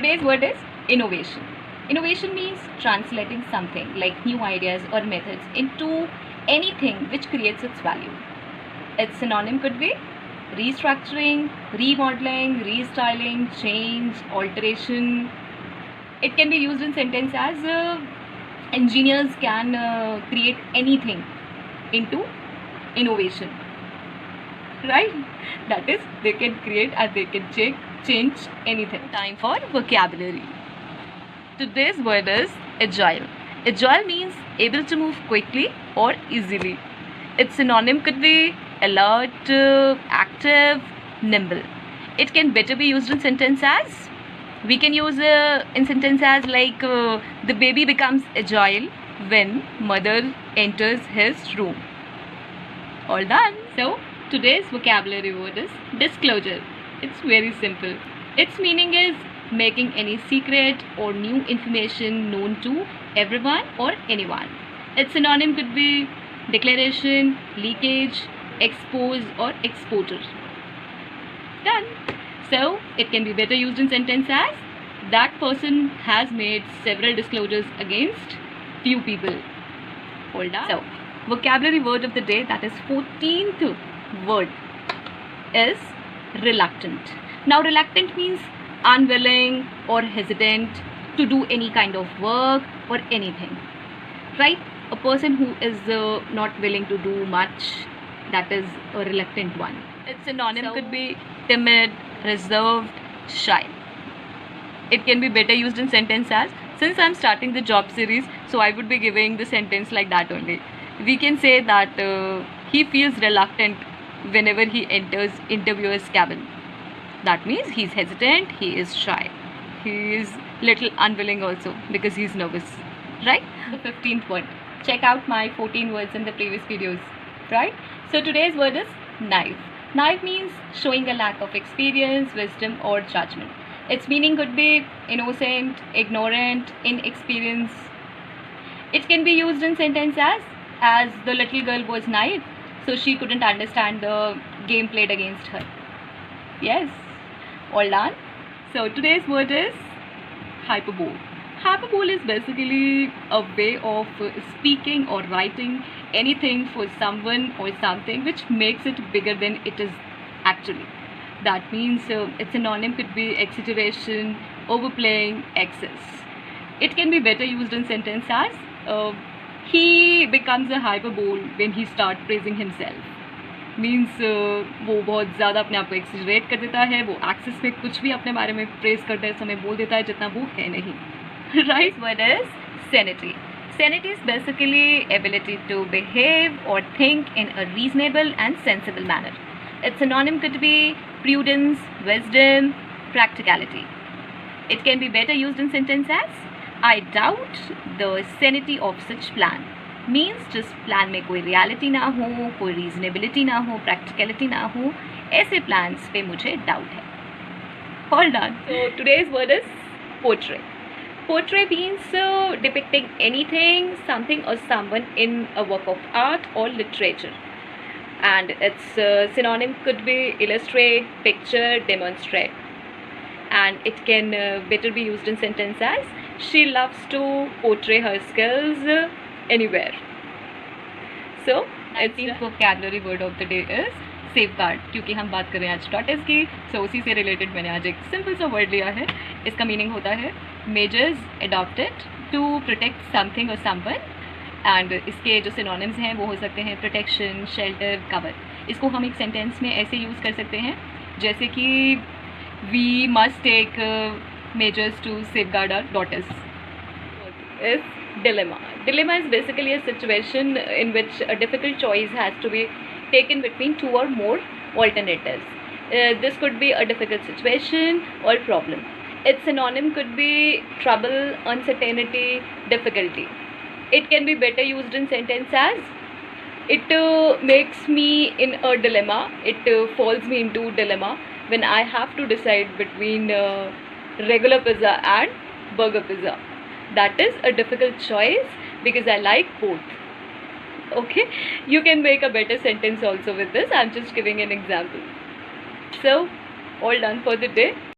Today's word is innovation. Innovation means translating something like new ideas or methods into anything which creates its value. Its synonym could be restructuring, remodeling, restyling, change, alteration. It can be used in sentence as engineers can create anything into innovation, right? That is, they can create and they can change anything. Time for vocabulary. Today's word is agile. Agile means able to move quickly or easily. Its synonym could be alert, active, nimble. It can better be used in sentence as, we can use in sentence as like the baby becomes agile when mother enters his room. All done. So today's vocabulary word is disclosure. It's very simple. Its meaning is making any secret or new information known to everyone or anyone. Its synonym could be declaration, leakage, expose or exposure. Done. So it can be better used in sentence as, that person has made several disclosures against few people. Hold on. So vocabulary word of the day, that is 14th word, is reluctant. Now reluctant means unwilling or hesitant to do any kind of work or anything, right? A person who is not willing to do much, that is a reluctant one. Its synonym could be timid, reserved, shy. It can be better used in sentence as, since I'm starting the job series, so I would be giving the sentence like that only. We can say that he feels reluctant whenever he enters interviewer's cabin. That means he's hesitant, he is shy, he is little unwilling also because he's nervous, right? The 15th word. Check out my 14 words in the previous videos, right? So today's word is naive. Naive means showing a lack of experience, wisdom or judgment. Its meaning could be innocent, ignorant, inexperienced. It can be used in sentence as the little girl was naive, so she couldn't understand the game played against her. Yes, all done. So today's word is hyperbole. Hyperbole is basically a way of speaking or writing anything for someone or something which makes it bigger than it is actually. That means its synonym could be exaggeration, overplaying, excess. It can be better used in sentence as he becomes a hyperbole when he starts praising himself. Means वो बहुत ज़्यादा अपने आप को एक्सीजरेट कर देता है, वो एक्सेस में कुछ भी अपने बारे में प्रेस करते समय बोल देता है जितना वो है नहीं, right? Word is sanity. Sanity is basically ability to behave or think in a reasonable and sensible manner. Its synonym could be prudence, wisdom, practicality. It can be better used in sentence as, I doubt the sanity of such plan. Means जिस plan में कोई reality ना हो, कोई reasonability ना हो, practicality ना हो, ऐसे प्लान्स पे मुझे डाउट है. Hold on. So today's word is portray. Portray means depicting anything, something or someone in a work of art or literature. And its synonym could be illustrate, picture, demonstrate. And it can better be used in sentence as, she loves to portray her skills anywhere. So, its vocabulary word of the day is safeguard. क्योंकि हम बात कर रहे हैं आज tortoise की, so उसी से रिलेटेड मैंने आज एक सिंपल सा वर्ड लिया है. इसका मीनिंग होता है measures adopted to protect something और समवन. एंड इसके जो सिनोनिम्स हैं वो हो सकते हैं प्रोटेक्शन, शेल्टर, कवर. इसको हम एक सेंटेंस में ऐसे यूज़ कर सकते हैं जैसे कि we must take measures to safeguard our daughters. Is dilemma. Dilemma is basically a situation in which a difficult choice has to be taken between two or more alternatives. This could be a difficult situation or problem. Its synonym could be trouble, uncertainty, difficulty. It can be better used in sentence as, it makes me in a dilemma, it falls me into dilemma when I have to decide between regular pizza and burger pizza. That is a difficult choice because I like both. Okay, you can make a better sentence also with this. I'm just giving an example. So all done for the day.